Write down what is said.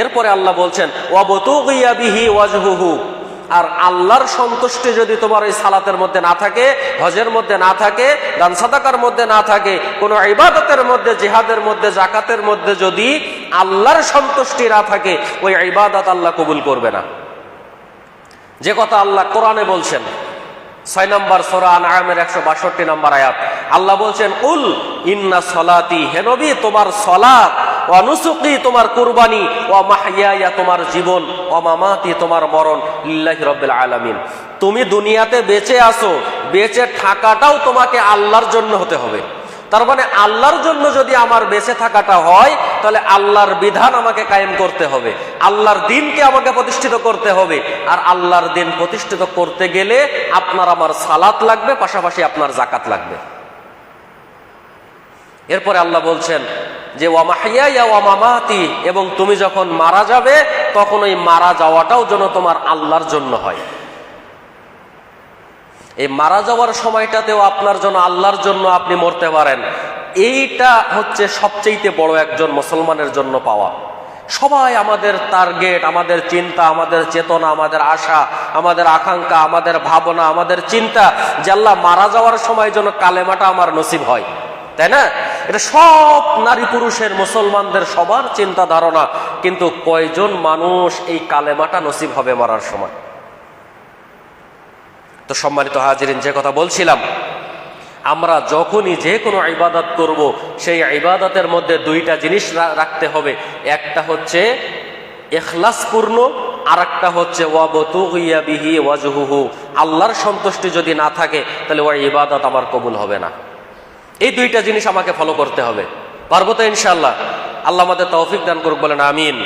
এরপরে আল্লাহ বলছেন ওয়াবতুগিয়া বিহি ওয়াজহুহু, আর আল্লাহর সন্তুষ্টি যদি তোমার ওই সালাতের মধ্যে না থাকে, হজের মধ্যে না থাকে, দান সাদাকার মধ্যে না থাকে, কোনো ইবাদতের মধ্যে, জিহাদের মধ্যে, জাকাতের মধ্যে যদি আল্লাহর সন্তুষ্টি না থাকে, ওই ইবাদত আল্লাহ কবুল করবে না। যে কথা আল্লাহ কোরআনে বলছেন 6 নম্বর সূরা আনআমের 162 নম্বর আয়াত, আল্লাহ বলছেন কুল ইন্না সলাতি, হে নবী তোমার সলাত, ওয়া নুসুকি তোমার কুরবানি, ওয়া মাহইয়ায়া তোমার জীবন, ওয়া মামাতি তোমার মরণ, লিল্লাহি রাব্বিল আলামিন। তুমি দুনিয়াতে বেঁচে আছো, বেঁচে থাকাটাও তোমাকে আল্লাহর জন্য হতে হবে। তার মানে আল্লাহর জন্য যদি আমার বেঁচে থাকাটা হয়, তাহলে আল্লাহর বিধান আমাকে কায়েম করতে হবে, আল্লাহর দ্বীনকে আমাকে প্রতিষ্ঠিত করতে হবে। আর আল্লাহর দ্বীন প্রতিষ্ঠিত করতে গেলে আপনার আমার সালাত লাগবে, পাশাপাশি আপনার যাকাত লাগবে। এরপরে আল্লাহ বলছেন যে ওয়া মাহইয়ায়া ওয়া মামাতি, এবং তুমি যখন মারা যাবে তখন ওই মারা যাওয়াটাও যেন তোমার আল্লাহর জন্য হয়। এই মারা যাওয়ার সময়টাতেও আপনার জন্য, আল্লাহর জন্য আপনি মরতে পারেন, এইটা হচ্ছে সবচেয়ে বড় একজন মুসলমানের জন্য পাওয়া। সবাই আমাদের টার্গেট, আমাদের চিন্তা, আমাদের চেতনা, আমাদের আশা, আমাদের আকাঙ্ক্ষা, আমাদের ভাবনা, আমাদের চিন্তা যে আল্লাহ মারা যাওয়ার সময় যেন কালেমাটা আমার নসিব হয়, তাই না? এটা সব নারী পুরুষের, মুসলমানদের সবার চিন্তা ধারণা। কিন্তু কয়জন মানুষ এই কালেমাটা নসিব হবে মরার সময়? তো সম্মানিত হাজিরিন, যে কথা বলছিলাম, আমরা যখনই যে কোনো ইবাদত করব, সেই ইবাদতের মধ্যে দুইটা জিনিস রাখতে হবে। একটা হচ্ছে ইখলাসপূর্ণ, আর একটা হচ্ছে ওয়াবতুগিয়া বিহি ওয়াজহুহু। আল্লাহর সন্তুষ্টি যদি না থাকে, তাহলে ওই ইবাদত আমার কবুল হবে না। এই দুইটা জিনিস আমাকে ফলো করতে হবে। পারবো তো ইনশাআল্লাহ? আল্লাহ আমাদের তৌফিক দান করুক, বলেন আমিন।